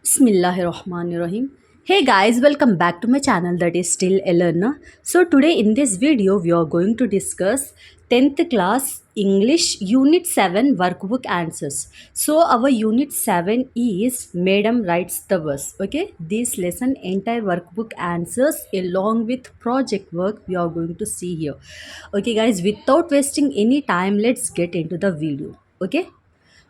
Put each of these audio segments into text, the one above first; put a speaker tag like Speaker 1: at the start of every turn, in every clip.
Speaker 1: Bismillahirrahmanirrahim. Hey guys, welcome back to my channel that is Still a Learner. So today in this video we are going to discuss 10th class English Unit 7 workbook answers. So our Unit 7 is Madam Writes the Verse. Okay, this lesson entire workbook answers along with project work we are going to see here. Okay guys, without wasting any time, let's get into the video. Okay.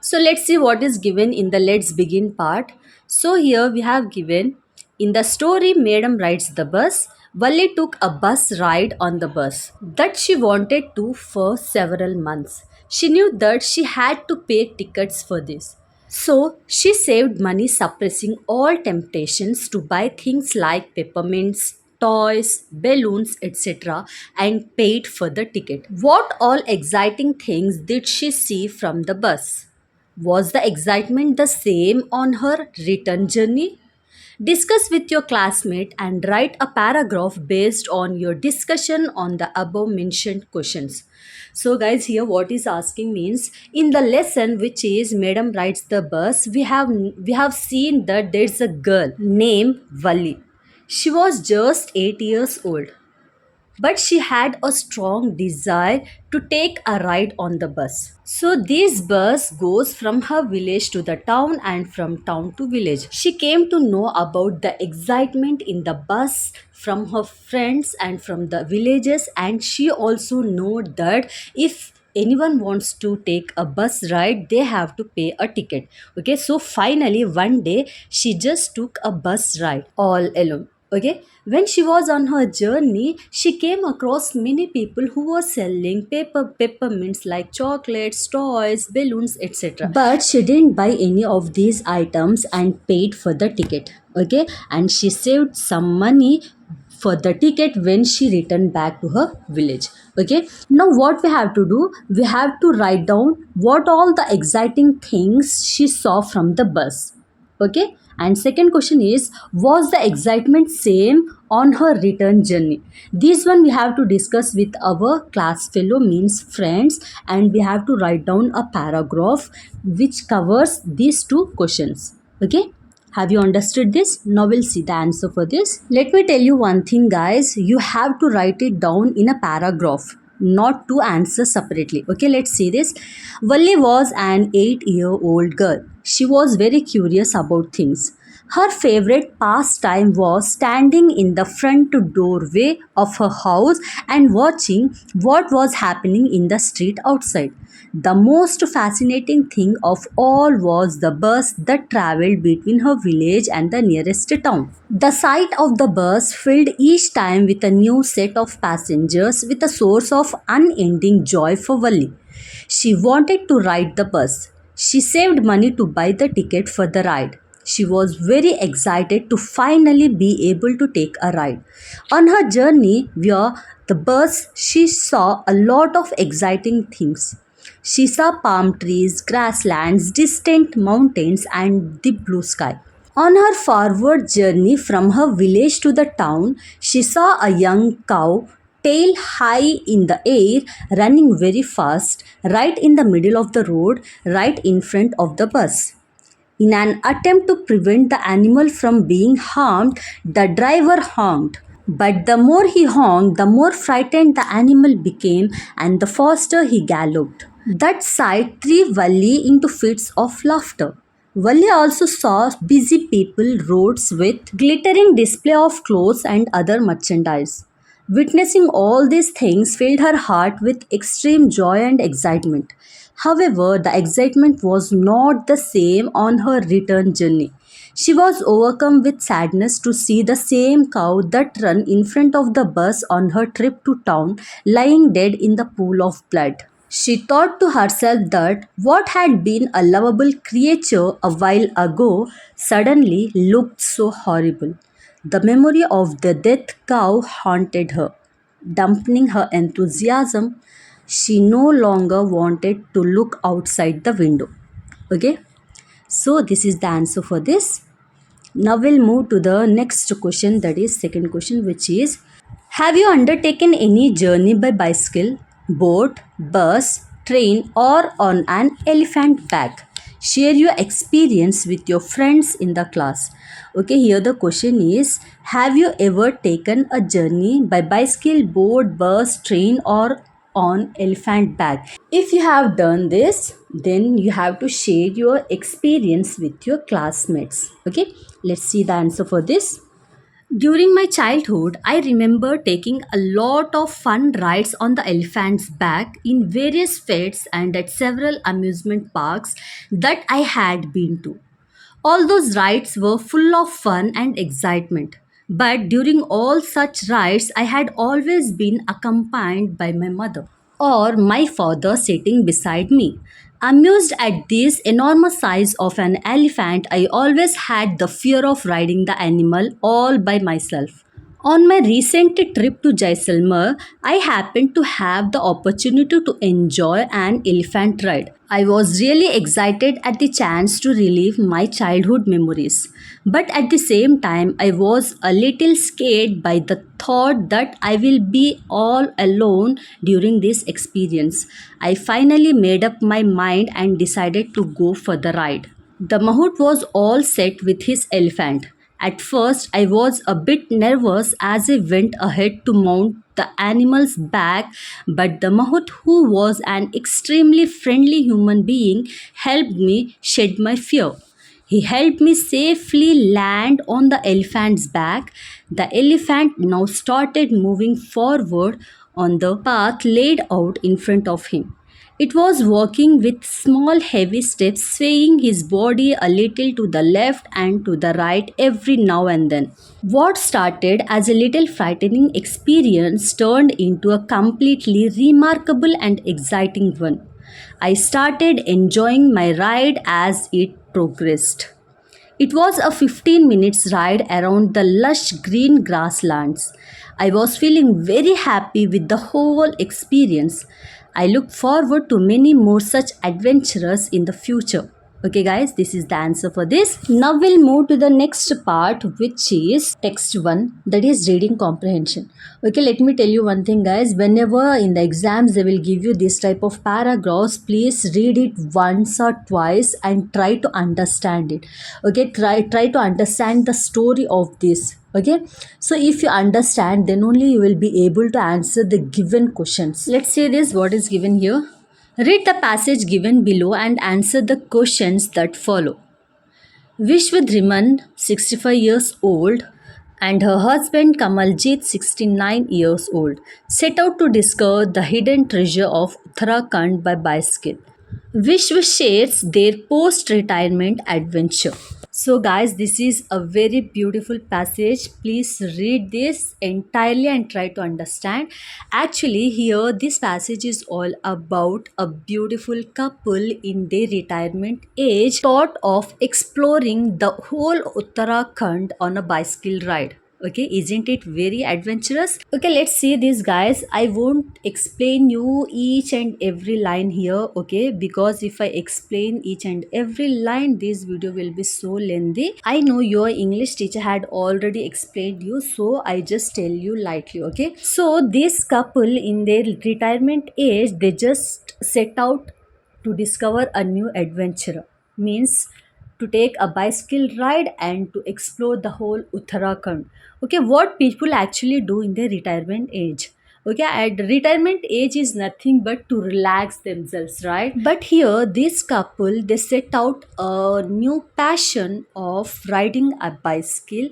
Speaker 1: So let's see what is given in the let's begin part. So here we have given in the story Madam Rides the Bus. Valli took a bus ride on the bus that she wanted to for several months. She knew that she had to pay tickets for this. So she saved money suppressing all temptations to buy things like peppermints, toys, balloons, etc. and paid for the ticket. What all exciting things did she see from the bus? Was the excitement the same on her return journey? Discuss with your classmate and write a paragraph based on your discussion on the above mentioned questions. So guys, here what is asking means in the lesson which is Madam Rides the Bus, we have seen that there's a girl named Valli. She was just 8 years old, but she had a strong desire to take a ride on the bus. So this bus goes from her village to the town and from town to village. She came to know about the excitement in the bus from her friends and from the villages, and she also know that if anyone wants to take a bus ride, they have to pay a ticket. Okay, so finally one day she just took a bus ride all alone. Okay, when she was on her journey, she came across many people who were selling peppermints like chocolates, toys, balloons, etc. But she didn't buy any of these items and paid for the ticket. Okay, and she saved some money for the ticket when she returned back to her village. Okay, now what we have to do, we have to write down what all the exciting things she saw from the bus. Okay, and second question is, was the excitement same on her return journey? This one we have to discuss with our class fellow, means friends, and we have to write down a paragraph which covers these two questions. Okay, have you understood this? Now we'll see the answer for this. Let me tell you one thing guys, you have to write it down in a paragraph, not to answer separately. Okay, let's see this. Valli was an 8-year-old girl. She was very curious about things. Her favorite pastime was standing in the front doorway of her house and watching what was happening in the street outside. The most fascinating thing of all was the bus that traveled between her village and the nearest town. The sight of the bus filled each time with a new set of passengers, with a source of unending joy for Valli. She wanted to ride the bus. She saved money to buy the ticket for the ride. She was very excited to finally be able to take a ride. On her journey via the bus, she saw a lot of exciting things. She saw palm trees, grasslands, distant mountains, and the blue sky. On her forward journey from her village to the town, she saw a young cow, tail high in the air, running very fast, right in the middle of the road, right in front of the bus. In an attempt to prevent the animal from being harmed, the driver honked. But the more he honked, the more frightened the animal became and the faster he galloped. That sight threw Valli into fits of laughter. Valli also saw busy people, roads with glittering display of clothes and other merchandise. Witnessing all these things filled her heart with extreme joy and excitement. However, the excitement was not the same on her return journey. She was overcome with sadness to see the same cow that ran in front of the bus on her trip to town lying dead in the pool of blood. She thought to herself that what had been a lovable creature a while ago suddenly looked so horrible. The memory of the dead cow haunted her, dampening her enthusiasm. She no longer wanted to look outside the window. Okay, so this is the answer for this. Now we'll move to the next question, that is second question, which is, have you undertaken any journey by bicycle, boat, bus, train, or on an elephant back? Share your experience with your friends in the class. Okay, here the question is, have you ever taken a journey by bicycle, boat, bus, train, or on elephant back? If you have done this, then you have to share your experience with your classmates. Okay, let's see the answer for this. During my childhood, I remember taking a lot of fun rides on the elephant's back in various fairs and at several amusement parks that I had been to. All those rides were full of fun and excitement. But during all such rides, I had always been accompanied by my mother or my father sitting beside me. Amused at this enormous size of an elephant, I always had the fear of riding the animal all by myself. On my recent trip to Jaisalmer, I happened to have the opportunity to enjoy an elephant ride. I was really excited at the chance to relive my childhood memories. But at the same time, I was a little scared by the thought that I will be all alone during this experience. I finally made up my mind and decided to go for the ride. The Mahout was all set with his elephant. At first, I was a bit nervous as I went ahead to mount the animal's back, but the Mahout, who was an extremely friendly human being, helped me shed my fear. He helped me safely land on the elephant's back. The elephant now started moving forward on the path laid out in front of him. It was walking with small heavy steps, swaying his body a little to the left and to the right every now and then. What started as a little frightening experience turned into a completely remarkable and exciting one. I started enjoying my ride as it progressed. It was a 15 minutes ride around the lush green grasslands. I was feeling very happy with the whole experience. I look forward to many more such adventures in the future. Okay, guys, this is the answer for this. Now we'll move to the next part, which is text 1, that is reading comprehension. Okay, let me tell you one thing, guys. Whenever in the exams they will give you this type of paragraphs, please read it once or twice and try to understand it. Okay, try to understand the story of this. Okay, so if you understand, then only you will be able to answer the given questions. Let's say this, what is given here. Read the passage given below and answer the questions that follow. Vishwadriman, 65 years old, and her husband Kamaljit, 69 years old, set out to discover the hidden treasure of Uttarakhand by bicycle. Vishwa shares their post retirement adventure. So, guys, this is a very beautiful passage. Please read this entirely and try to understand. Actually, here this passage is all about a beautiful couple in their retirement age, thought of exploring the whole Uttarakhand on a bicycle ride. Okay, isn't it very adventurous? Okay, let's see this, guys. I won't explain you each and every line here, okay, because if I explain each and every line, this video will be so lengthy. I know your English teacher had already explained you, so I just tell you lightly. Okay, so this couple in their retirement age, they just set out to discover a new adventure, means to take a bicycle ride and to explore the whole Uttarakhand. Okay, what people actually do in their retirement age. Okay, at retirement age is nothing but to relax themselves, right? But here, this couple, they set out a new passion of riding a bicycle,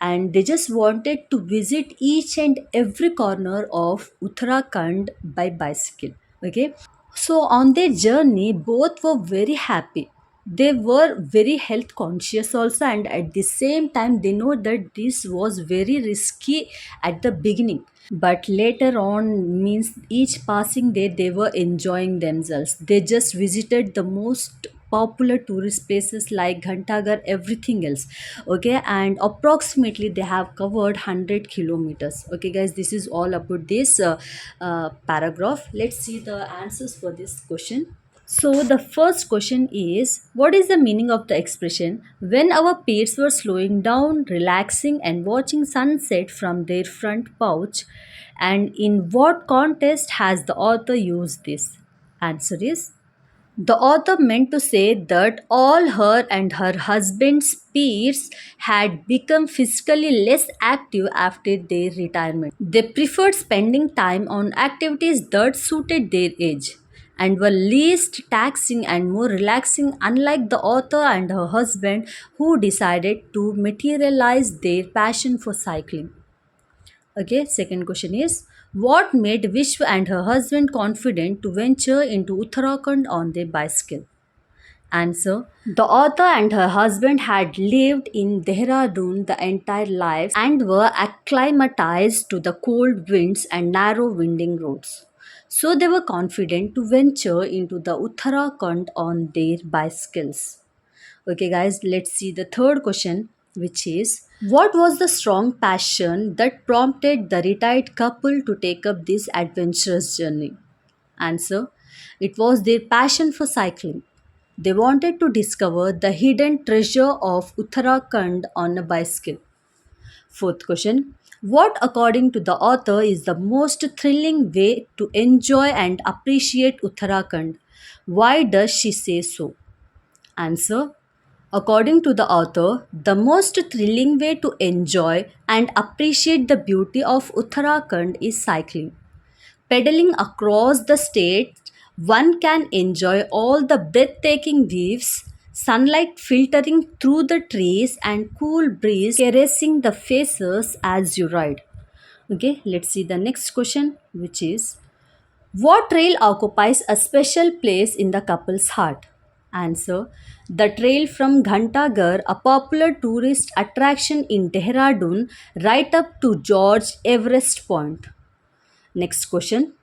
Speaker 1: and they just wanted to visit each and every corner of Uttarakhand by bicycle. Okay, so on their journey, both were very happy. They were very health conscious also, and at the same time, they know that this was very risky at the beginning. But later on, means each passing day, they were enjoying themselves. They just visited the most popular tourist places like Ghantagar, everything else. Okay, and approximately they have covered 100 kilometers. Okay, guys, this is all about this paragraph. Let's see the answers for this question. So, the first question is, what is the meaning of the expression when our peers were slowing down, relaxing, and watching sunset from their front pouch? And in what context has the author used this? Answer is, The author meant to say that all her and her husband's peers had become physically less active after their retirement. They preferred spending time on activities that suited their age and were least taxing and more relaxing, unlike the author and her husband who decided to materialize their passion for cycling. Okay, second question is, what made Vishwa and her husband confident to venture into Uttarakhand on their bicycle? Answer. The author and her husband had lived in Dehradun the entire lives and were acclimatized to the cold winds and narrow winding roads. So they were confident to venture into the Uttarakhand on their bicycles. Okay, guys, let's see the third question, which is, what was the strong passion that prompted the retired couple to take up this adventurous journey? Answer. It was their passion for cycling. They wanted to discover the hidden treasure of Uttarakhand on a bicycle. Fourth question. What, according to the author, is the most thrilling way to enjoy and appreciate Uttarakhand? Why does she say so? Answer. According to the author, the most thrilling way to enjoy and appreciate the beauty of Uttarakhand is cycling. Pedaling across the state, one can enjoy all the breathtaking views, sunlight filtering through the trees, and cool breeze caressing the faces as you ride. Okay, let's see the next question, which is, what trail occupies a special place in the couple's heart? Answer. The trail from Ghantagar, a popular tourist attraction in Dehradun, right up to George Everest Point. Next question.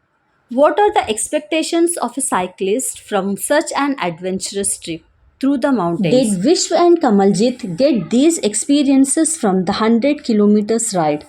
Speaker 1: What are the expectations of a cyclist from such an adventurous trip through the mountains? Did Vishwa and Kamaljit get these experiences from the 100 kilometers ride?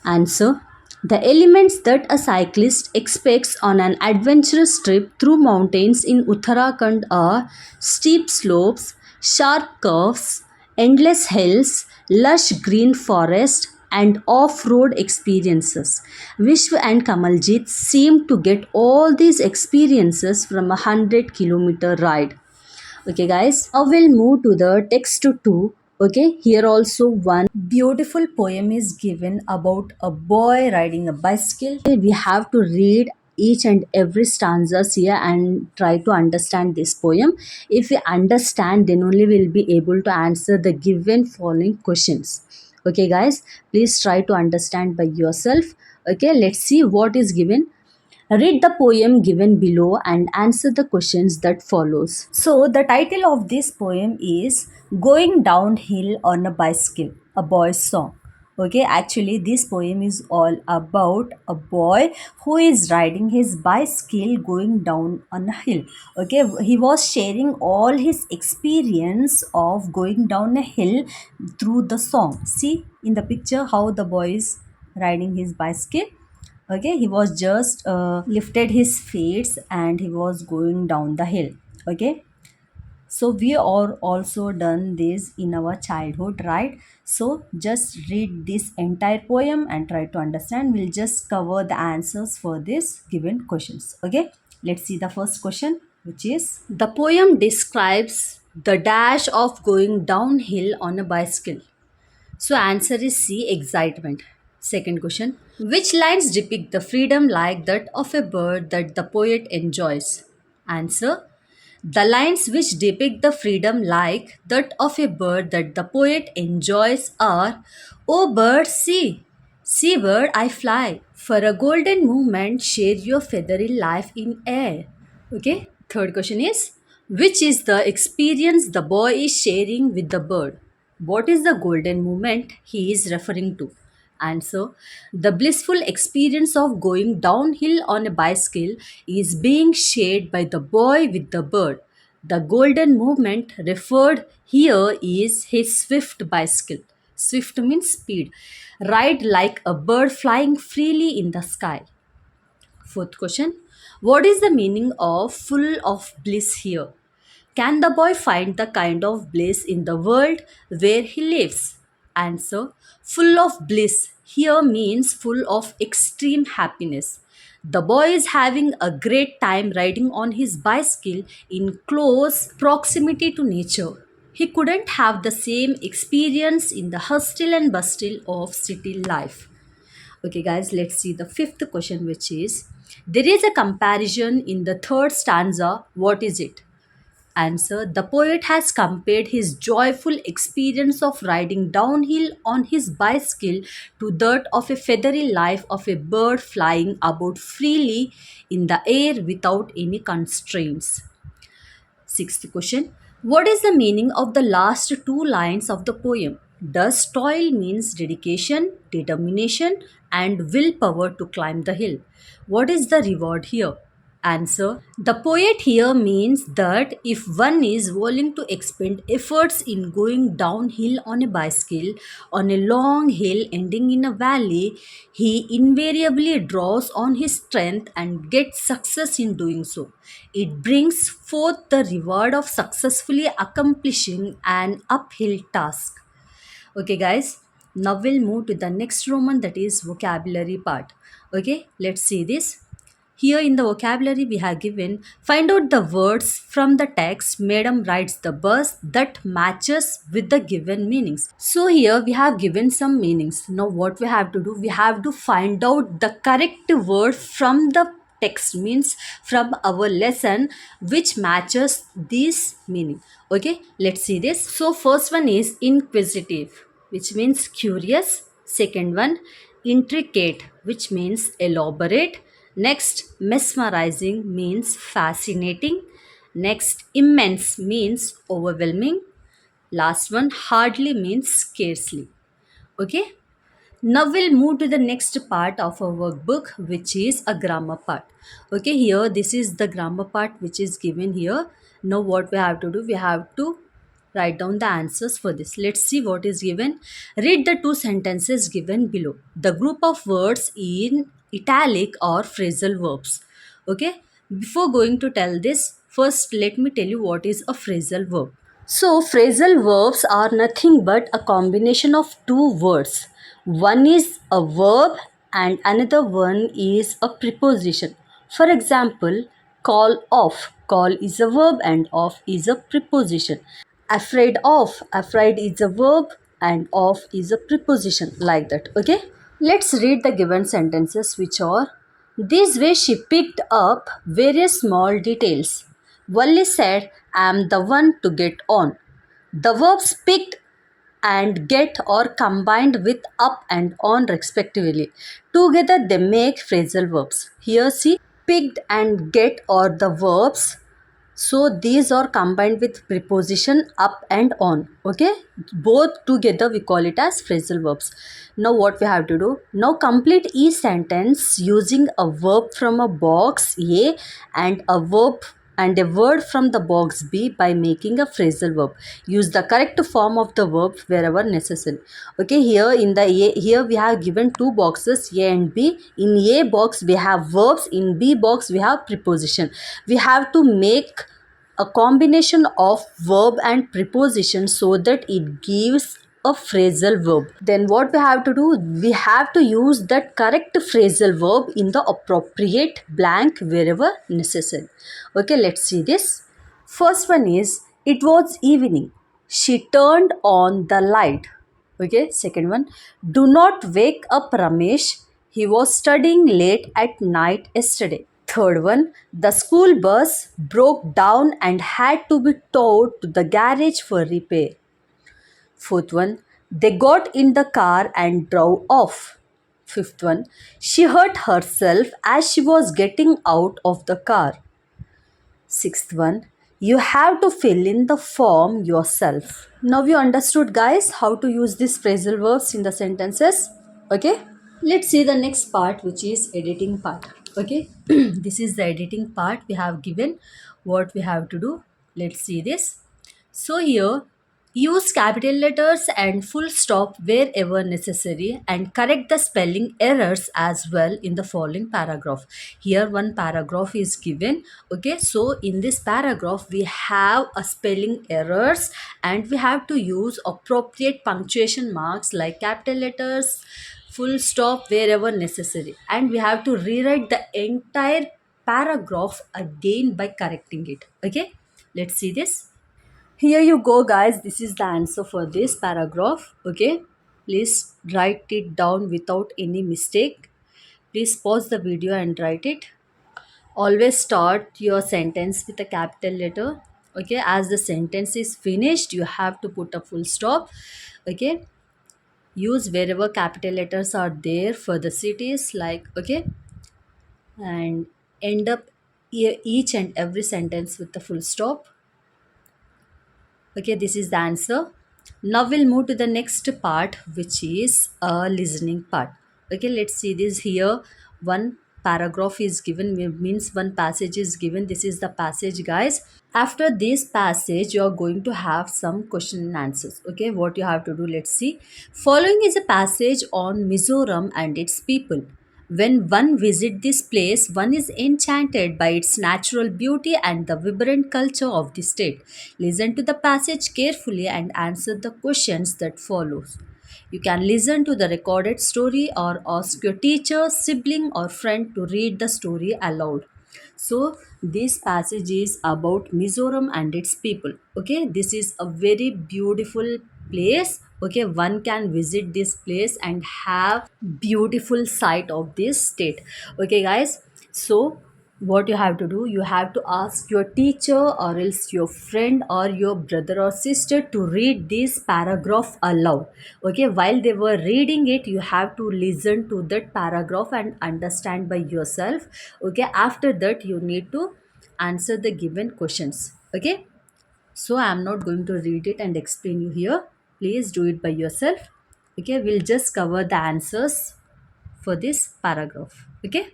Speaker 1: Answer. The elements that a cyclist expects on an adventurous trip through mountains in Uttarakhand are steep slopes, sharp curves, endless hills, lush green forest, and off road experiences. Vishwa and Kamaljit seem to get all these experiences from a 100-kilometer ride. Okay, guys, now we'll move to the text 2. Okay, here also one beautiful poem is given about a boy riding a bicycle. We have to read each and every stanzas here and try to understand this poem. If we understand, then only we'll be able to answer the given following questions. Okay, guys, please try to understand by yourself. Okay, let's see what is given. Read the poem given below and answer the questions that follows. So the title of this poem is Going Downhill on a Bicycle, a boy's song. Okay, actually this poem is all about a boy who is riding his bicycle going down on a hill. Okay, he was sharing all his experience of going down a hill through the song. See in the picture how the boy is riding his bicycle. Okay, he was just lifted his feet and he was going down the hill. Okay, so we are also done this in our childhood, right? So just read this entire poem and try to understand. We'll just cover the answers for this given questions. Okay, let's see the first question, which is, the poem describes the dash of going downhill on a bicycle. So answer is C, excitement. Second question. Which lines depict the freedom like that of a bird that the poet enjoys? Answer. The lines which depict the freedom like that of a bird that the poet enjoys are, O bird, see, see bird, I fly. For a golden moment, share your feathery life in air. Okay. Third question is, which is the experience the boy is sharing with the bird? What is the golden moment he is referring to? Answer. The blissful experience of going downhill on a bicycle is being shared by the boy with the bird. The golden moment referred here is his swift bicycle. Swift means speed. Ride like a bird flying freely in the sky. Fourth question. What is the meaning of full of bliss here? Can the boy find the kind of bliss in the world where he lives? Answer. Full of bliss here means full of extreme happiness. The boy is having a great time riding on his bicycle in close proximity to nature. He couldn't have the same experience in the hustle and bustle of city life. Okay, guys, let's see the fifth question, which is there is a comparison in the third stanza. What is it? Answer: the poet has compared his joyful experience of riding downhill on his bicycle to that of a feathery life of a bird flying about freely in the air without any constraints. Sixth question: what is the meaning of the last two lines of the poem? Does toil means dedication, determination, and willpower to climb the hill? What is the reward here? Answer: the poet here means that if one is willing to expend efforts in going downhill on a bicycle on a long hill ending in a valley, he invariably draws on his strength and gets success in doing so. It brings forth the reward of successfully accomplishing an uphill task. Okay, guys, now we'll move to the next Roman, that is vocabulary part. Okay, let's see this. Here in the vocabulary we have given, find out the words from the text. Madam writes the bus that matches with the given meanings. So here we have given some meanings. Now what we have to do, we have to find out the correct word from the text, means from our lesson, which matches this meaning. Okay, let's see this. So first one is inquisitive, which means curious. Second one, intricate, which means elaborate. Next, mesmerizing means fascinating. Next, immense means overwhelming. Last one, hardly means scarcely. Okay, now we'll move to the next part of our workbook, which is a grammar part. Okay, here this is the grammar part which is given here. Now what we have to do, we have to write down the answers for this. Let's see what is given. Read the two sentences given below. The group of words in italic or phrasal verbs. Okay, before going to tell this, first let me tell you what is a phrasal verb. So, phrasal verbs are nothing but a combination of two words. One is a verb and another one is a preposition. For example, call off. Call is a verb and off is a preposition. Afraid of. Afraid is a verb and off is a preposition. Like that. Okay? Let's read the given sentences, which are: this way she picked up various small details. Wally said, I am the one to get on. The verbs picked and get are combined with up and on respectively. Together they make phrasal verbs. Here see, picked and get are the verbs. So these are combined with preposition up and on. Okay, both together we call it as phrasal verbs. Now what we have to do? Now complete each sentence using a verb from a box A and a verb and a word from the box B by making a phrasal verb. Use the correct form of the verb wherever necessary. Okay, here in the A, here we have given two boxes, A and B. In A box we have verbs, in B box we have preposition. We have to make a combination of verb and preposition so that it gives a phrasal verb. Then what we have to do? We have to use that correct phrasal verb in the appropriate blank wherever necessary. Okay, let's see this. First one is, it was evening. She turned on the light. Okay, second one, do not wake up Ramesh. He was studying late at night yesterday. Third one, the school bus broke down and had to be towed to the garage for repair. Fourth one, they got in the car and drove off. Fifth one, she hurt herself as she was getting out of the car. Sixth one, you have to fill in the form yourself. Now you understood, guys, how to use these phrasal verbs in the sentences. Okay, let's see the next part, which is editing part. Okay, this is the editing part. We have given what we have to do. Let's see this. So here, use capital letters and full stop wherever necessary and correct the spelling errors as well in the following paragraph. Here one paragraph is given. Okay, so in this paragraph we have a spelling errors and we have to use appropriate punctuation marks like capital letters, full stop wherever necessary, and we have to rewrite the entire paragraph again by correcting it. Okay, let's see this. Here you go, guys. This is the answer for this paragraph. Okay, please write it down without any mistake. Please pause the video and write it. Always start your sentence with a capital letter. Okay, as the sentence is finished, you have to put a full stop. Okay, use wherever capital letters are there for the cities, like, okay, and end up each and every sentence with a full stop. Okay, this is the answer. Now we'll move to the next part, which is a listening part. Okay, let's see this here. One paragraph is given, means one passage is given. This is the passage, guys. After this passage, you are going to have some question and answers. Okay, what you have to do, let's see. Following is a passage on Mizoram and its people. When one visits this place, one is enchanted by its natural beauty and the vibrant culture of the state. Listen to the passage carefully and answer the questions that follows. You can listen to the recorded story or ask your teacher, sibling, or friend to read the story aloud. So this passage is about Mizoram and its people. Okay, this is a very beautiful place. Okay, one can visit this place and have beautiful sight of this state. Okay, guys. So what you have to do, you have to ask your teacher or else your friend or your brother or sister to read this paragraph aloud. Okay, while they were reading it, you have to listen to that paragraph and understand by yourself. Okay, after that you need to answer the given questions. Okay, so I am not going to read it and explain you here. Please do it by yourself. Okay, we'll just cover the answers for this paragraph. Okay.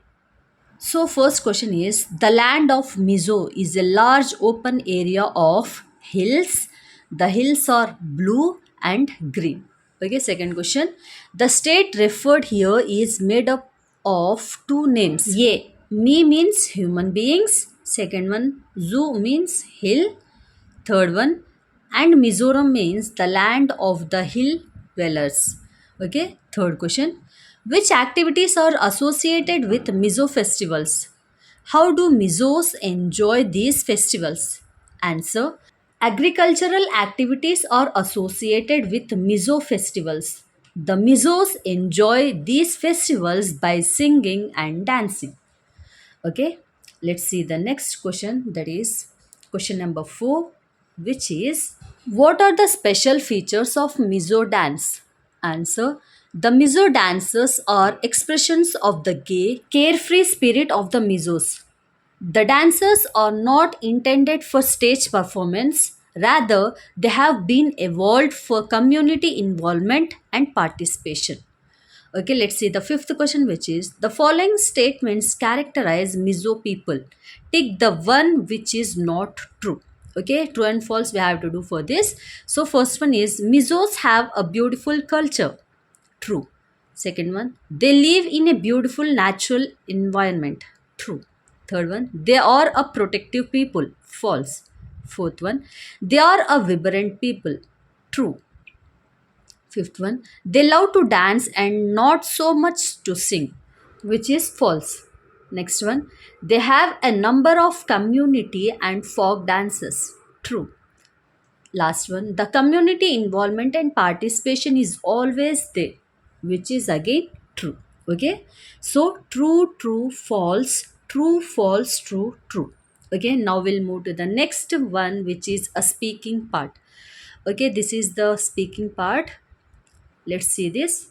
Speaker 1: So, first question is, the land of Mizo is a large open area of hills. The hills are blue and green. Okay, second question. The state referred here is made up of two names. Ye, me means human beings. Second one, Zu means hill. Third one, and Mizoram means the land of the hill dwellers. Okay, third question. Which activities are associated with Mizo festivals? How do Mizos enjoy these festivals? Answer. Agricultural activities are associated with Mizo festivals. The Mizos enjoy these festivals by singing and dancing. Okay, let's see the next question, that is question number 4, which is, what are the special features of Mizo dance? Answer. The Mizo dances are expressions of the gay, carefree spirit of the Mizos. The dances are not intended for stage performance, rather, they have been evolved for community involvement and participation. Okay, let's see the fifth question, which is, the following statements characterize Mizo people. Take the one which is not true. Okay, true and false we have to do for this. So, first one is, Mizos have a beautiful culture. True. Second one, they live in a beautiful natural environment. True. Third one, they are a protective people. False. Fourth one, they are a vibrant people. True. Fifth one, they love to dance and not so much to sing, which is false. Next one, they have a number of community and folk dances. True. Last one, the community involvement and participation is always there, which is again true. Okay, so true, true, false, true, false, true, true. Okay, now we'll move to the next one, which is a speaking part. Okay, this is the speaking part. Let's see this.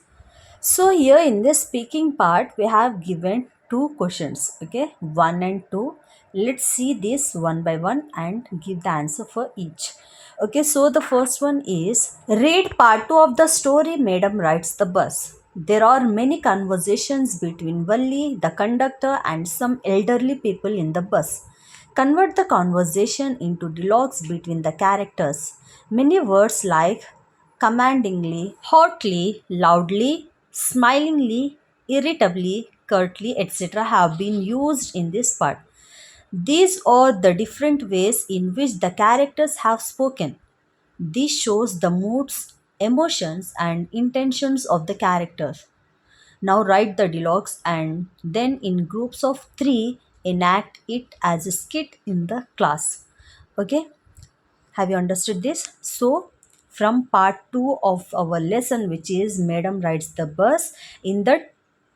Speaker 1: So here in this speaking part, we have given two questions. Okay, 1 and 2. Let's see this one by one and give the answer for each. Okay, so the first one is, read part 2 of the story Madam Rides the Bus. There are many conversations between Valli, the conductor, and some elderly people in the bus. Convert the conversation into dialogues between the characters. Many words like commandingly, hotly, loudly, smilingly, irritably, curtly, etc. have been used in this part. These are the different ways in which the characters have spoken. This shows the moods, emotions, and intentions of the characters. Now write the dialogues and then in groups of 3 enact it as a skit in the class. Okay, have you understood this? So from part 2 of our lesson, which is Madam Rides the Bus, in that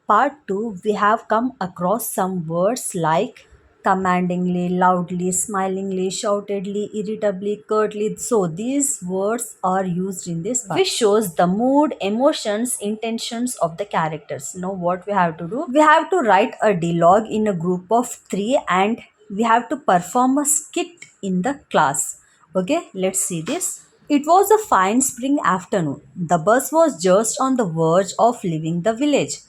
Speaker 1: part 2 we have come across some words like commandingly, loudly, smilingly, shoutedly, irritably, curtly. So these words are used in this part, which shows the mood, emotions, intentions of the characters. Now what we have to do? We have to write a dialogue in a group of 3 and we have to perform a skit in the class. Okay, let's see this. It was a fine spring afternoon. The bus was just on the verge of leaving the village.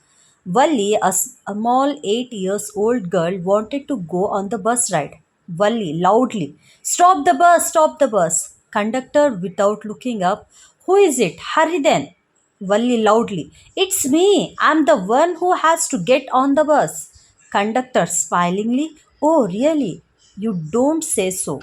Speaker 1: Valli, a small 8 years old girl, wanted to go on the bus ride. Valli, loudly, "Stop the bus, stop the bus." Conductor, without looking up, "Who is it? Hurry then." Valli, loudly, "It's me. I'm the one who has to get on the bus." Conductor, smilingly, "Oh, really? You don't say so."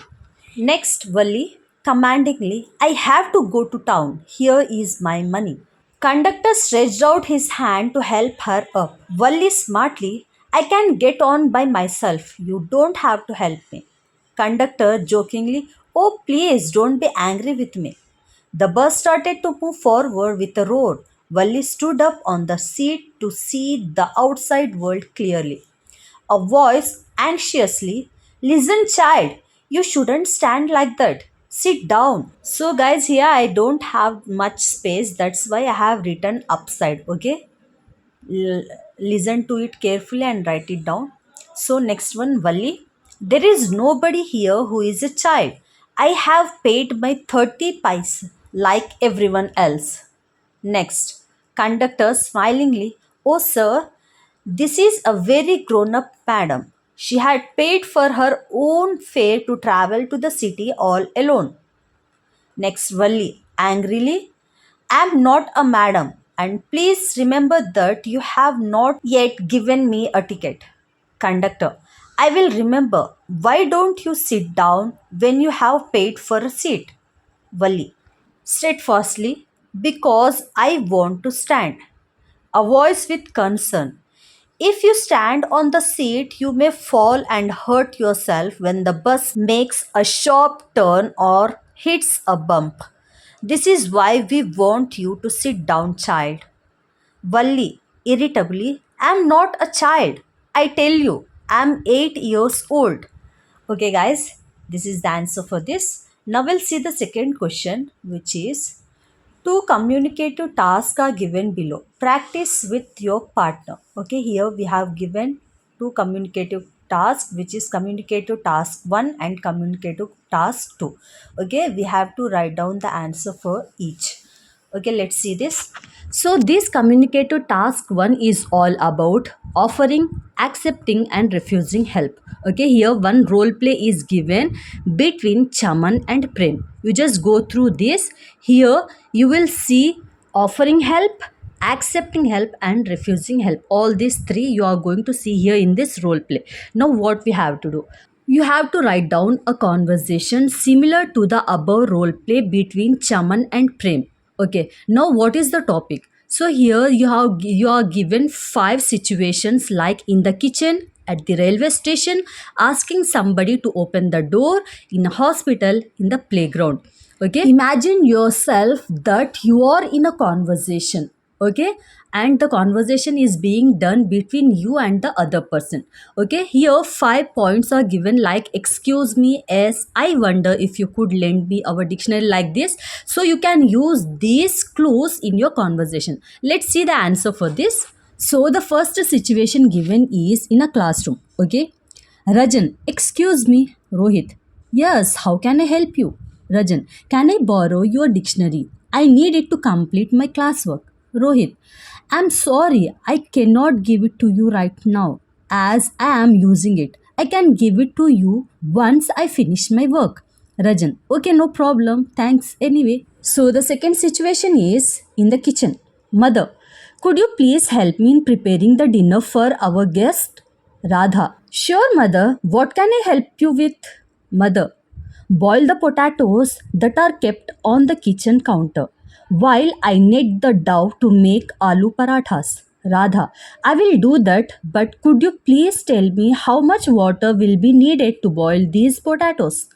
Speaker 1: Next, Valli, commandingly, "I have to go to town. Here is my money." Conductor stretched out his hand to help her up. Valli smartly, "I can get on by myself. You don't have to help me." Conductor jokingly, "Oh, please don't be angry with me." The bus started to move forward with a roar. Valli stood up on the seat to see the outside world clearly. A voice anxiously, "Listen, child, you shouldn't stand like that. Sit down." So, guys, here I don't have much space. That's why I have written upside. Okay, L- listen to it carefully and write it down. So, next one, Valli. "There is nobody here who is a child. I have paid my 30 paise like everyone else." Next, conductor smilingly, "Oh, sir, this is a very grown up madam. She had paid for her own fare to travel to the city all alone." Next, Valli, angrily, "I am not a madam, and please remember that you have not yet given me a ticket." Conductor, "I will remember. Why don't you sit down when you have paid for a seat?" Valli, steadfastly, "Because I want to stand." A voice with concern, "If you stand on the seat, you may fall and hurt yourself when the bus makes a sharp turn or hits a bump. This is why we want you to sit down, child." Valli, irritably, "I'm not a child. I tell you, I'm 8 years old." Okay, guys, this is the answer for this. Now we'll see the second question, which is two communicative tasks are given below. Practice with your partner. Okay, here we have given two communicative tasks, which is communicative task 1 and communicative task 2. Okay, we have to write down the answer for each. Okay, let's see this. So, this communicative task 1 is all about offering, accepting, and refusing help. Okay, here one role play is given between Chaman and Prem. You just go through this. Here you will see offering help, accepting help, and refusing help. All these three you are going to see here in this role play. Now, what we have to do? You have to write down a conversation similar to the above role play between Chaman and Prem. Okay, now what is the topic? So here you are given five situations like in the kitchen, at the railway station, asking somebody to open the door, in a hospital, in the playground. Okay, imagine yourself that you are in a conversation. Okay, and the conversation is being done between you and the other person. Okay, here 5 points are given like, "Excuse me, yes, I wonder if you could lend me our dictionary," like this. So you can use these clues in your conversation. Let's see the answer for this. So the first situation given is in a classroom. Okay, Rajan, "Excuse me." Rohit, "Yes, how can I help you?" Rajan, "Can I borrow your dictionary? I need it to complete my classwork." Rohit, "I'm sorry, I cannot give it to you right now as I am using it. I can give it to you once I finish my work." Rajan, "Okay, no problem. Thanks anyway." So the second situation is in the kitchen. Mother, "Could you please help me in preparing the dinner for our guest?" Radha, "Sure, mother. What can I help you with?" Mother, "Boil the potatoes that are kept on the kitchen counter while I knead the dough to make aloo parathas." Radha, I will do that, but could you please tell me how much water will be needed to boil these potatoes?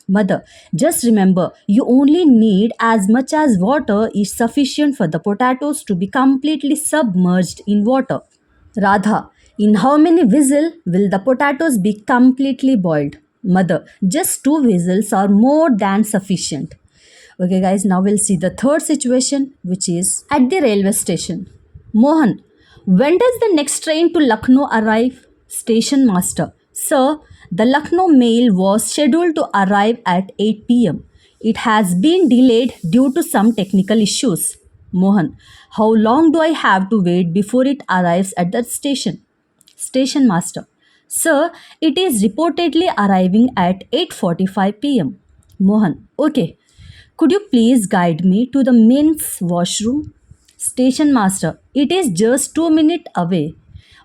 Speaker 1: Mother, just remember you only need as much as water is sufficient for the potatoes to be completely submerged in water. Radha, in how many whistles will the potatoes be completely boiled? Mother, just 2 whistles are more than sufficient. Okay, guys, now we'll see the third situation, which is at the railway station. Mohan, when does the next train to Lucknow arrive? Station master, sir, the Lucknow mail was scheduled to arrive at 8 pm. It has been delayed due to some technical issues. Mohan, how long do I have to wait before it arrives at the station? Station master, sir, it is reportedly arriving at 8:45 pm. Mohan, okay. Could you please guide me to the men's washroom? Station master, it is just 2 minutes away.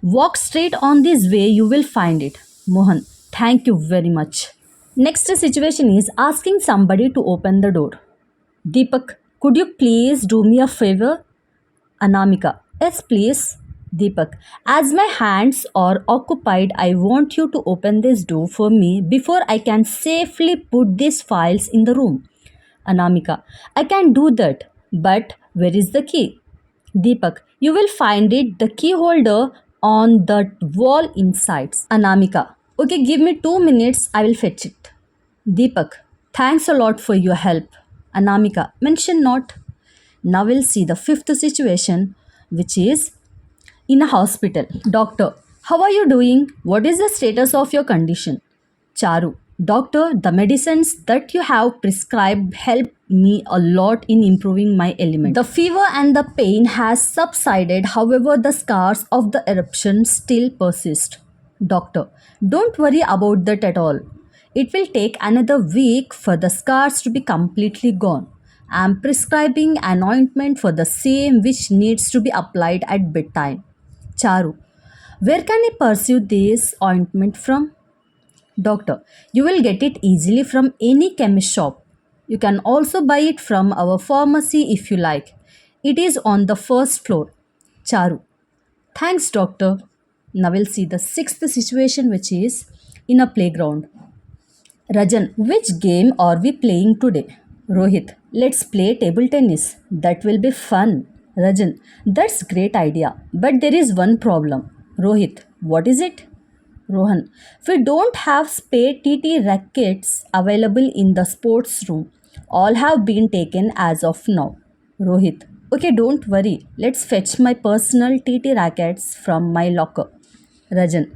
Speaker 1: Walk straight on this way, you will find it. Mohan, thank you very much. Next situation is asking somebody to open the door. Deepak, could you please do me a favor? Anamika, yes, please. Deepak, as my hands are occupied, I want you to open this door for me before I can safely put these files in the room. Anamika, I can do that, but where is the key? Deepak, you will find it, the key holder on the wall inside. Anamika, okay, give me 2 minutes, I will fetch it. Deepak, thanks a lot for your help. Anamika, mention not. Now we'll see the fifth situation, which is in a hospital. Doctor, how are you doing? What is the status of your condition? Charu, doctor, the medicines that you have prescribed help me a lot in improving my element. The fever and the pain has subsided, however, the scars of the eruption still persist. Doctor, don't worry about that at all. It will take another week for the scars to be completely gone. I am prescribing an ointment for the same which needs to be applied at bedtime. Charu, where can I pursue this ointment from? Doctor, you will get it easily from any chemist shop. You can also buy it from our pharmacy if you like. It is on the first floor. Charu, thanks, doctor. Now we'll see the sixth situation, which is in a playground. Rajan, which game are we playing today? Rohit, let's play table tennis. That will be fun. Rajan, that's great idea. But there is one problem. Rohit, what is it? Rohan, we don't have spare TT rackets available in the sports room. All have been taken as of now. Rohit, okay, don't worry. Let's fetch my personal TT rackets from my locker. Rajan,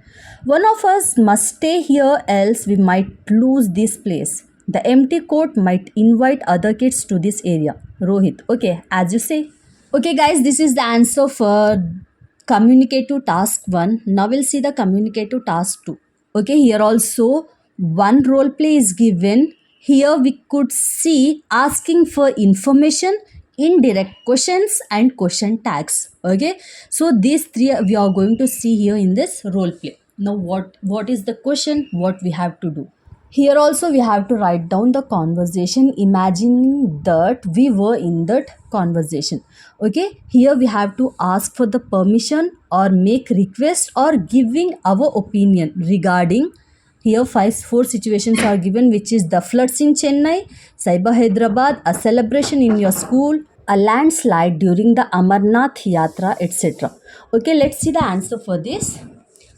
Speaker 1: one of us must stay here, else we might lose this place. The empty court might invite other kids to this area. Rohit, okay, as you say. Okay, guys, this is the answer for communicative task 1. Now we'll see the communicative task 2. Okay, here also one role play is given. Here we could see asking for information, indirect questions, and question tags. Okay, so these three we are going to see here in this role play. Now what is the question, what we have to do? Here also we have to write down the conversation, imagining that we were in that conversation. Okay, here we have to ask for the permission or make request or giving our opinion regarding. Here four situations are given, which is the floods in Chennai, Cyber Hyderabad, a celebration in your school, a landslide during the Amarnath Yatra, etc. Okay, let's see the answer for this.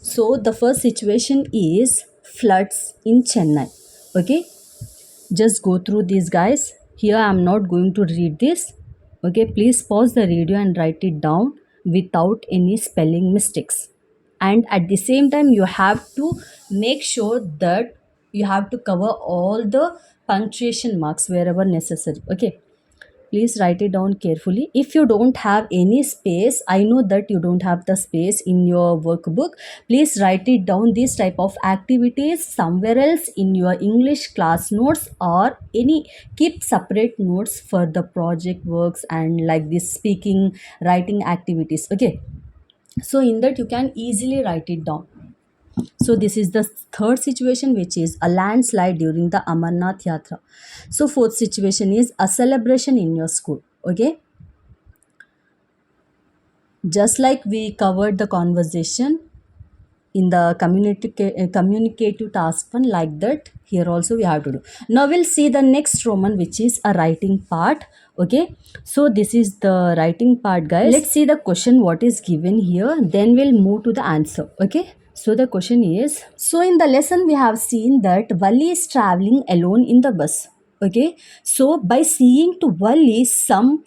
Speaker 1: So the first situation is floods in Chennai. Okay, just go through these, guys. Here I am not going to read this. Okay, please pause the video and write it down without any spelling mistakes. And at the same time, you have to make sure that you have to cover all the punctuation marks wherever necessary. Okay, please write it down carefully. If you don't have any space, I know that you don't have the space in your workbook, please write it down, this type of activities somewhere else in your English class notes, or any, keep separate notes for the project works and like this speaking writing activities. Okay, so in that you can easily write it down. So this is the third situation, which is a landslide during the Amarnath Yatra. So fourth situation is a celebration in your school. Okay. Just like we covered the conversation in the communicative task one, like that here also we have to do. Now we'll see the next Roman, which is a writing part. Okay, so this is the writing part, guys. Let's see the question what is given here, then we'll move to the answer. Okay, so the question is, so in the lesson we have seen that Valli is traveling alone in the bus. Okay, so by seeing to Valli, some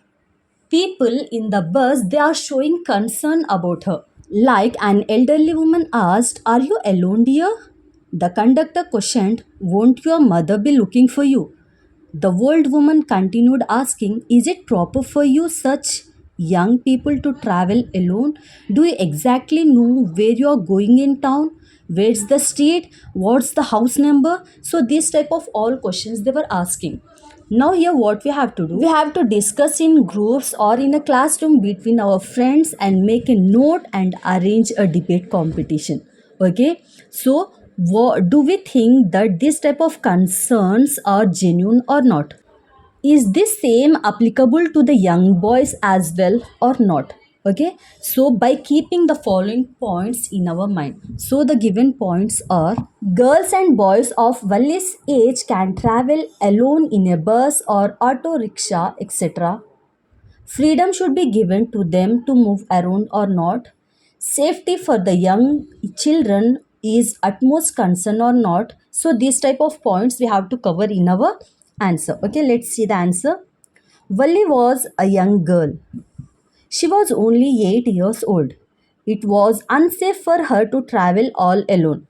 Speaker 1: people in the bus, they are showing concern about her. Like an elderly woman asked, "Are you alone, dear?" The conductor questioned, "Won't your mother be looking for you?" The old woman continued asking, "Is it proper for you such young people to travel alone? Do you exactly know where you are going in town? Where's the street? What's the house number?" So this type of all questions they were asking. Now here what we have to do, we have to discuss in groups or in a classroom between our friends and make a note and arrange a debate competition. Okay, so do we think that this type of concerns are genuine or not? Is this same applicable to the young boys as well or not? Okay, so by keeping the following points in our mind, so the given points are: girls and boys of Vallis age can travel alone in a bus or auto rickshaw, etc. Freedom should be given to them to move around or not. Safety for the young children is utmost concern or not. So these type of points we have to cover in our answer. Okay, let's see the answer. Valli was a young girl. She was only 8 years old. It was unsafe for her to travel all alone.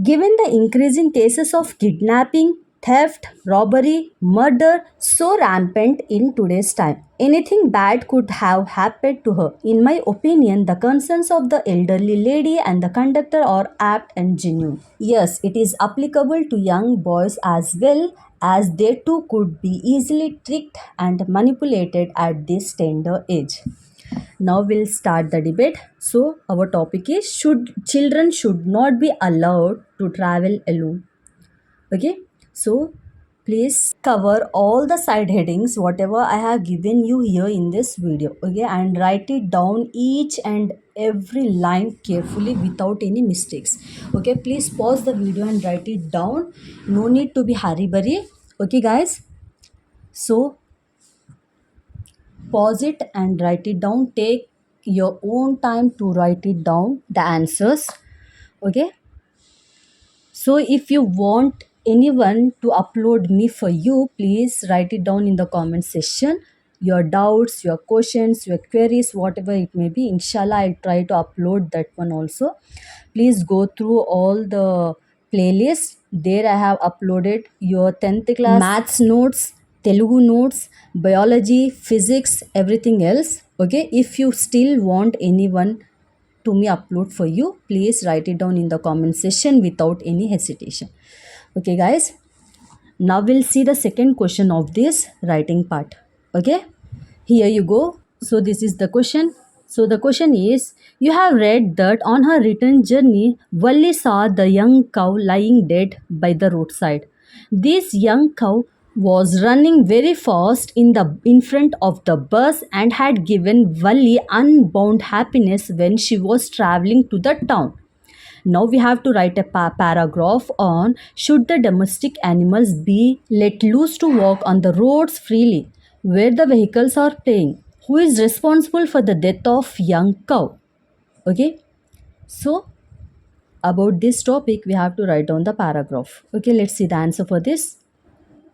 Speaker 1: Given the increasing cases of kidnapping, theft, robbery, murder so rampant in today's time, anything bad could have happened to her. In my opinion, the concerns of the elderly lady and the conductor are apt and genuine. Yes, it is applicable to young boys as well, as they too could be easily tricked and manipulated at this tender age. Now we'll start the debate. So our topic is, should children should not be allowed to travel alone. Okay, so please cover all the side headings whatever I have given you here in this video. Okay, and write it down each and every line carefully without any mistakes. Okay, please pause the video and write it down. No need to be hurry burry. Okay guys, so pause it and write it down. Take your own time to write it down, the answers. Okay, so if you want anyone to upload me for you, please write it down in the comment section. Your doubts, your questions, your queries, whatever it may be, inshallah I'll try to upload that one also. Please go through all the playlists. There I have uploaded your 10th class maths notes, Telugu notes, biology, physics, everything else. Okay, if you still want anyone to me upload for you, please write it down in the comment section without any hesitation. Okay guys, now we'll see the second question of this writing part. Okay, here you go. So this is the question. So the question is, you have read that on her return journey, Valli saw the young cow lying dead by the roadside. This young cow was running very fast in front of the bus and had given Valli unbound happiness when she was traveling to the town. Now we have to write a paragraph on, should the domestic animals be let loose to walk on the roads freely where the vehicles are playing? Who is responsible for the death of young cow? Okay, so about this topic we have to write down the paragraph. Okay, let's see the answer for this.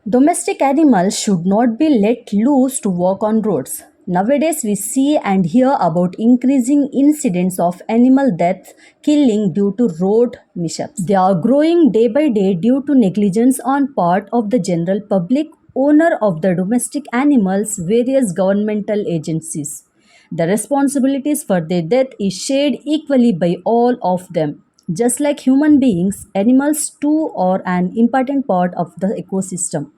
Speaker 1: Domestic animals should not be let loose to walk on roads. Nowadays, we see and hear about increasing incidents of animal death, killing due to road mishaps. They are growing day by day due to negligence on part of the general public, owner of the domestic animals, various governmental agencies. The responsibilities for their death is shared equally by all of them. Just like human beings, animals too are an important part of the ecosystem.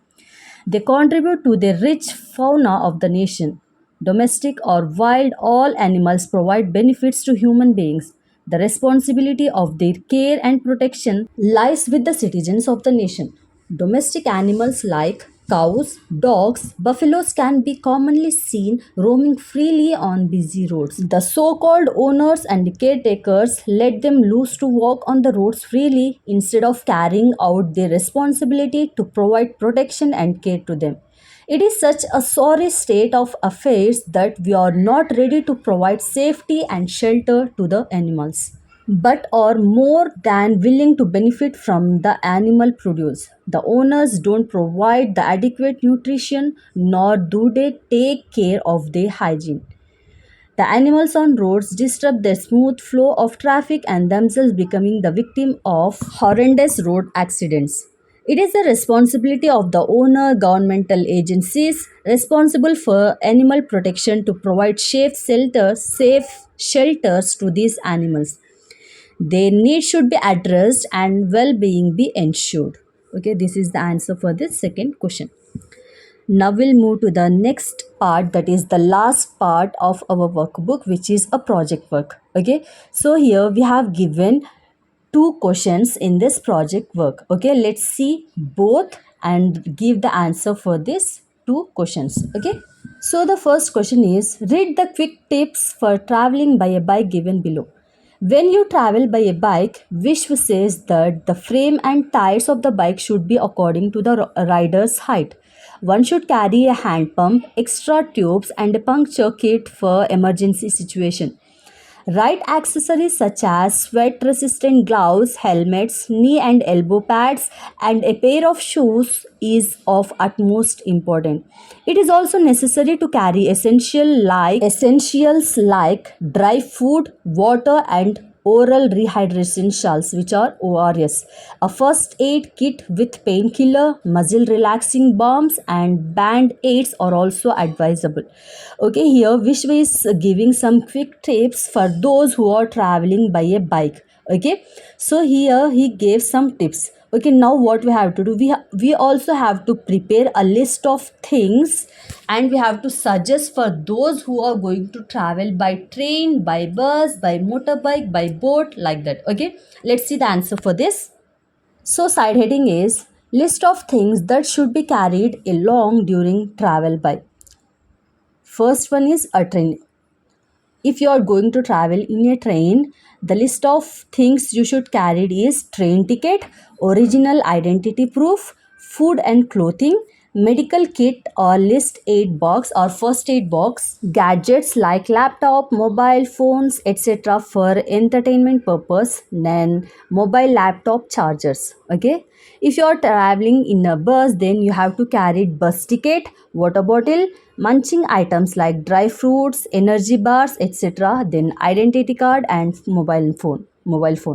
Speaker 1: They contribute to the rich fauna of the nation. Domestic or wild, all animals provide benefits to human beings. The responsibility of their care and protection lies with the citizens of the nation. Domestic animals like Cows, dogs, buffaloes can be commonly seen roaming freely on busy roads. The so-called owners and caretakers let them loose to walk on the roads freely instead of carrying out their responsibility to provide protection and care to them. It is such a sorry state of affairs that we are not ready to provide safety and shelter to the animals, but are more than willing to benefit from the animal produce. The owners don't provide the adequate nutrition nor do they take care of their hygiene. The animals on roads disrupt the smooth flow of traffic and themselves becoming the victim of horrendous road accidents. It is the responsibility of the owner, governmental agencies responsible for animal protection to provide safe shelters to these animals. Their needs should be addressed and well-being be ensured. Okay, this is the answer for this second question. Now we'll move to the next part, that is the last part of our workbook, which is a project work. Okay, so here we have given two questions in this project work. Okay, let's see both and give the answer for this two questions. Okay, so the first question is, read the quick tips for traveling by a bike given below. When you travel by a bike, Vishwa says that the frame and tires of the bike should be according to the rider's height. One should carry a hand pump, extra tubes, and a puncture kit for emergency situation. Right accessories such as sweat resistant gloves, helmets, knee and elbow pads, and a pair of shoes is of utmost importance. It is also necessary to carry essentials like dry food, water, and oral rehydration salts, which are ORS, a first aid kit with painkiller, muscle relaxing balms, and band aids are also advisable. Okay, here Vishwa is giving some quick tips for those who are traveling by a bike. Okay, so here he gave some tips. Okay, now what we have to do, we also have to prepare a list of things and we have to suggest for those who are going to travel by train, by bus, by motorbike, by boat, like that. Okay, let's see the answer for this. So side heading is list of things that should be carried along during travel by. First one is a train. If you are going to travel in a train, the list of things you should carry is train ticket, original identity proof, food and clothing, medical kit or list aid box or first aid box, gadgets like laptop, mobile phones, etc. for entertainment purpose, then mobile laptop chargers. Okay, if you are traveling in a bus, then you have to carry bus ticket, water bottle, munching items like dry fruits, energy bars, etc. Then identity card and mobile phone.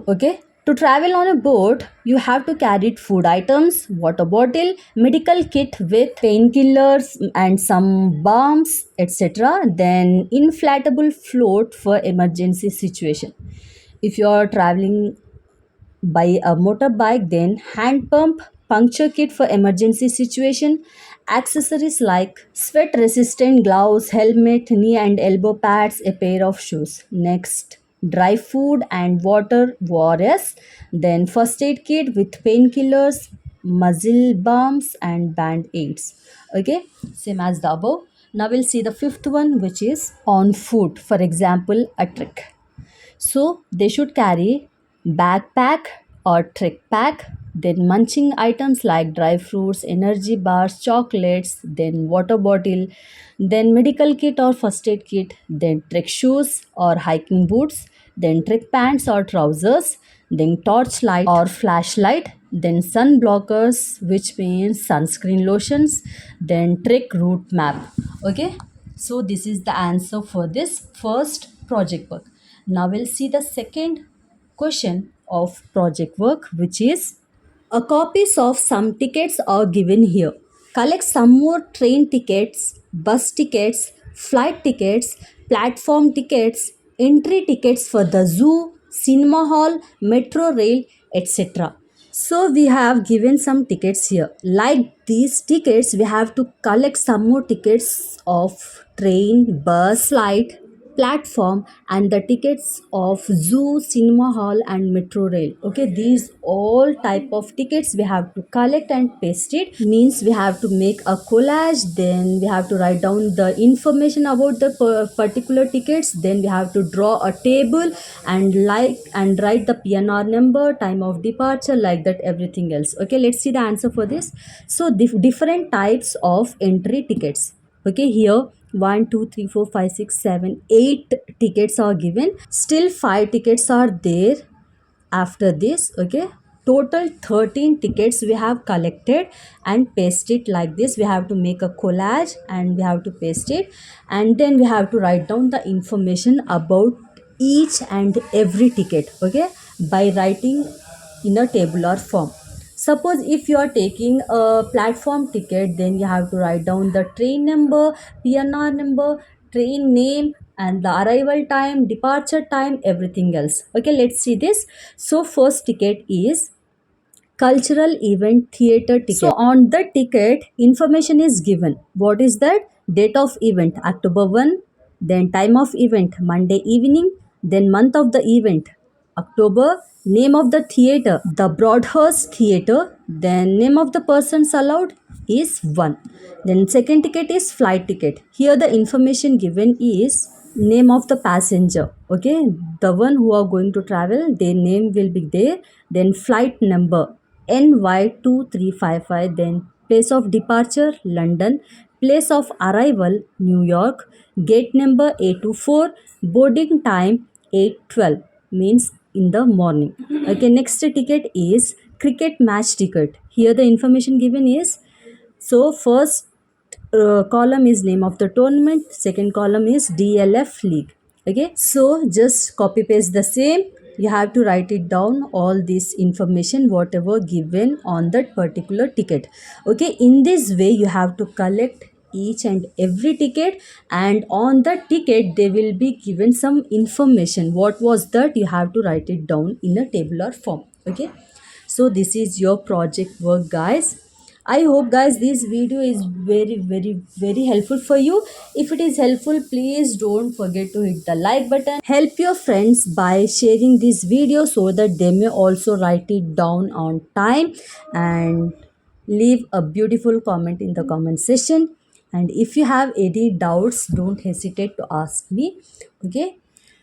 Speaker 1: Okay. To travel on a boat, you have to carry food items, water bottle, medical kit with painkillers and some balms, etc. Then inflatable float for emergency situation. If you are traveling by a motorbike, then hand pump, puncture kit for emergency situation, accessories like sweat resistant gloves, helmet, knee and elbow pads, a pair of shoes. Next, dry food and water ORS, then first aid kit with painkillers, muscle balms and band aids. Okay, same as the above. Now we'll see the fifth one, which is on foot. For example, a trek. So they should carry backpack or trek pack, then munching items like dry fruits, energy bars, chocolates, then water bottle, then medical kit or first aid kit, then trek shoes or hiking boots, then trek pants or trousers, then torchlight or flashlight, then sun blockers, which means sunscreen lotions, then trek route map. Okay, so this is the answer for this first project work. Now we'll see the second question of project work, which is a copies of some tickets are given here. Collect some more train tickets, bus tickets, flight tickets, platform tickets, entry tickets for the zoo, cinema hall, metro rail, etc. So we have given some tickets here. Like these tickets, we have to collect some more tickets of train, bus, flight, platform, and the tickets of zoo, cinema hall, and metro rail. Okay, these all type of tickets we have to collect and paste it. Means we have to make a collage, then we have to write down the information about the particular tickets, then we have to draw a table and write the PNR number, time of departure, like that, everything else. Okay, let's see the answer for this. So different types of entry tickets. Okay, here 1 2 3 4 5 6 7 8 tickets are given, still 5 tickets are there after this. Okay, total 13 tickets we have collected and paste it like this. We have to make a collage and we have to paste it, and then we have to write down the information about each and every ticket. Okay, by writing in a tabular form. Suppose if you are taking a platform ticket, then you have to write down the train number, PNR number, train name, and the arrival time, departure time, everything else. Okay, let's see this. So first ticket is cultural event theater ticket. So on the ticket, information is given. What is that? Date of event October 1, then time of event Monday evening, then month of the event October, name of the theater the Broadhurst Theater, then name of the persons allowed is 1. Then second ticket is flight ticket. Here the information given is name of the passenger. Okay, the one who are going to travel, their name will be there. Then flight number NY2355, then place of departure London, place of arrival New York, gate number A24, boarding time 8:12, means in the morning. Okay, next ticket is cricket match ticket. Here the information given is, so first column is name of the tournament, second column is DLF league. Okay, so just copy paste the same. You have to write it down, all this information whatever given on that particular ticket. Okay, in this way you have to collect each and every ticket, and on the ticket they will be given some information. What was that? You have to write it down in a tabular form. Okay, so this is your project work, guys. I hope guys this video is very helpful for you. If it is helpful, please don't forget to hit the like button. Help your friends by sharing this video so that they may also write it down on time, and leave a beautiful comment in the comment section. And if you have any doubts, don't hesitate to ask me. Okay,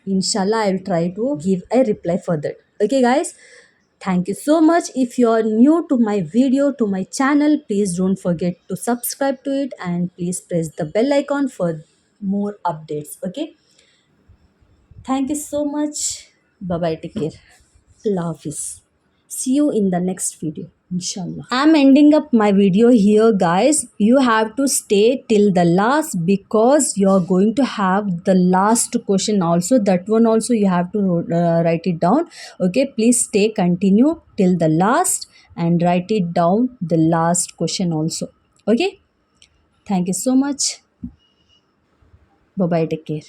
Speaker 1: inshallah I will try to give a reply for that. Okay guys, thank you so much. If you are new to my video, to my channel, please don't forget to subscribe to it, and please press the bell icon for more updates. Okay, thank you so much. Bye bye, take care. Allah Hafiz. See you in the next video, inshallah. I'm ending up my video here, guys. You have to stay till the last because you're going to have the last question also. That one also you have to write it down. Okay, please stay continue till the last and write it down the last question also. Okay, thank you so much. Bye bye, take care.